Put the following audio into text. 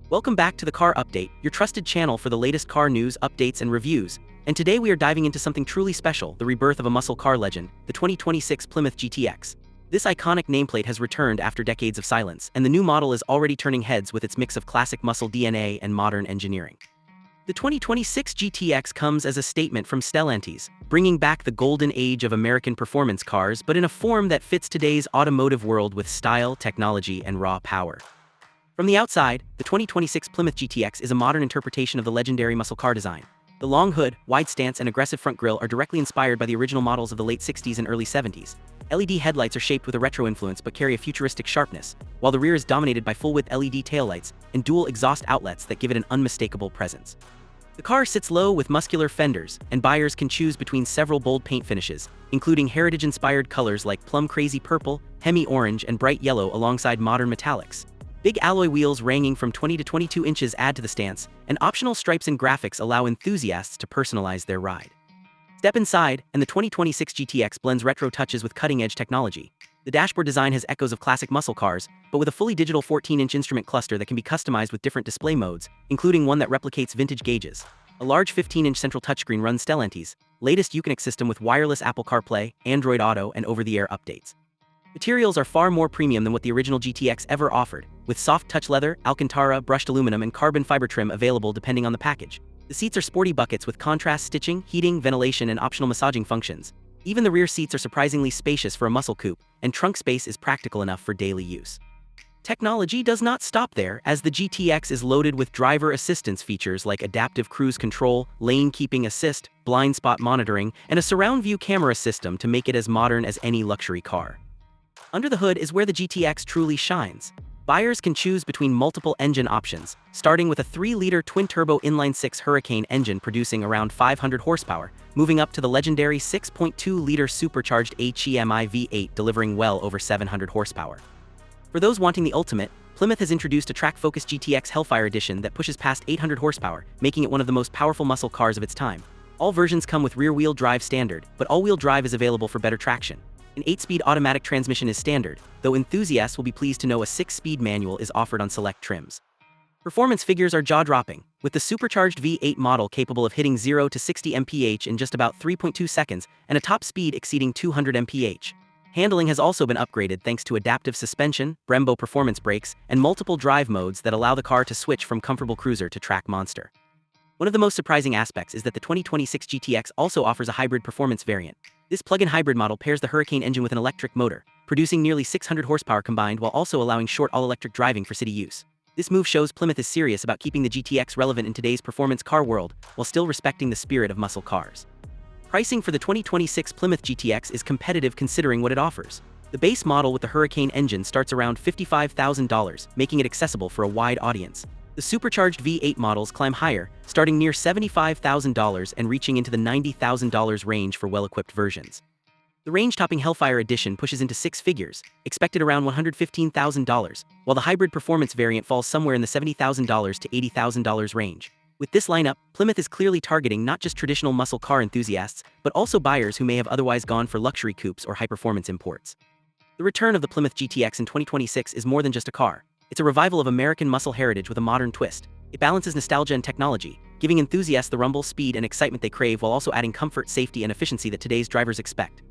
Welcome back to the Car Update, your trusted channel for the latest car news, updates, and reviews. And today we are diving into something truly special, the rebirth of a muscle car legend, the 2026 Plymouth GTX. This iconic nameplate has returned after decades of silence, and the new model is already turning heads with its mix of classic muscle DNA and modern engineering. The 2026 GTX comes as a statement from Stellantis, bringing back the golden age of American performance cars, but in a form that fits today's automotive world with style, technology, and raw power. From the outside, the 2026 Plymouth GTX is a modern interpretation of the legendary muscle car design. The long hood, wide stance, and aggressive front grille are directly inspired by the original models of the late 60s and early 70s. LED headlights are shaped with a retro influence but carry a futuristic sharpness, while the rear is dominated by full-width LED taillights and dual exhaust outlets that give it an unmistakable presence. The car sits low with muscular fenders, and buyers can choose between several bold paint finishes, including heritage-inspired colors like plum-crazy purple, hemi orange, and bright yellow alongside modern metallics. Big alloy wheels ranging from 20 to 22 inches add to the stance, and optional stripes and graphics allow enthusiasts to personalize their ride. Step inside, and the 2026 GTX blends retro touches with cutting-edge technology. The dashboard design has echoes of classic muscle cars, but with a fully digital 14-inch instrument cluster that can be customized with different display modes, including one that replicates vintage gauges. A large 15-inch central touchscreen runs Stellantis' latest Uconnect system with wireless Apple CarPlay, Android Auto, and over-the-air updates. Materials are far more premium than what the original GTX ever offered, with soft touch leather, Alcantara, brushed aluminum, and carbon fiber trim available depending on the package. The seats are sporty buckets with contrast stitching, heating, ventilation, and optional massaging functions. Even the rear seats are surprisingly spacious for a muscle coupe, and trunk space is practical enough for daily use. Technology does not stop there, as the GTX is loaded with driver assistance features like adaptive cruise control, lane keeping assist, blind spot monitoring, and a surround view camera system to make it as modern as any luxury car. Under the hood is where the GTX truly shines. Buyers can choose between multiple engine options, starting with a 3-liter twin-turbo inline-6 Hurricane engine producing around 500 horsepower, moving up to the legendary 6.2-liter supercharged HEMI V8 delivering well over 700 horsepower. For those wanting the ultimate, Plymouth has introduced a track-focused GTX Hellfire Edition that pushes past 800 horsepower, making it one of the most powerful muscle cars of its time. All versions come with rear-wheel drive standard, but all-wheel drive is available for better traction. An 8-speed automatic transmission is standard, though enthusiasts will be pleased to know a 6-speed manual is offered on select trims. Performance figures are jaw-dropping, with the supercharged V8 model capable of hitting 0 to 60 mph in just about 3.2 seconds and a top speed exceeding 200 mph. Handling has also been upgraded thanks to adaptive suspension, Brembo performance brakes, and multiple drive modes that allow the car to switch from comfortable cruiser to track monster. One of the most surprising aspects is that the 2026 GTX also offers a hybrid performance variant. This plug-in hybrid model pairs the Hurricane engine with an electric motor, producing nearly 600 horsepower combined while also allowing short all-electric driving for city use. This move shows Plymouth is serious about keeping the GTX relevant in today's performance car world, while still respecting the spirit of muscle cars. Pricing for the 2026 Plymouth GTX is competitive considering what it offers. The base model with the Hurricane engine starts around $55,000, making it accessible for a wide audience. The supercharged V8 models climb higher, starting near $75,000 and reaching into the $90,000 range for well-equipped versions. The range-topping Hellfire Edition pushes into six figures, expected around $115,000, while the hybrid performance variant falls somewhere in the $70,000 to $80,000 range. With this lineup, Plymouth is clearly targeting not just traditional muscle car enthusiasts, but also buyers who may have otherwise gone for luxury coupes or high-performance imports. The return of the Plymouth GTX in 2026 is more than just a car. It's a revival of American muscle heritage with a modern twist. It balances nostalgia and technology, giving enthusiasts the rumble, speed, and excitement they crave while also adding comfort, safety, and efficiency that today's drivers expect.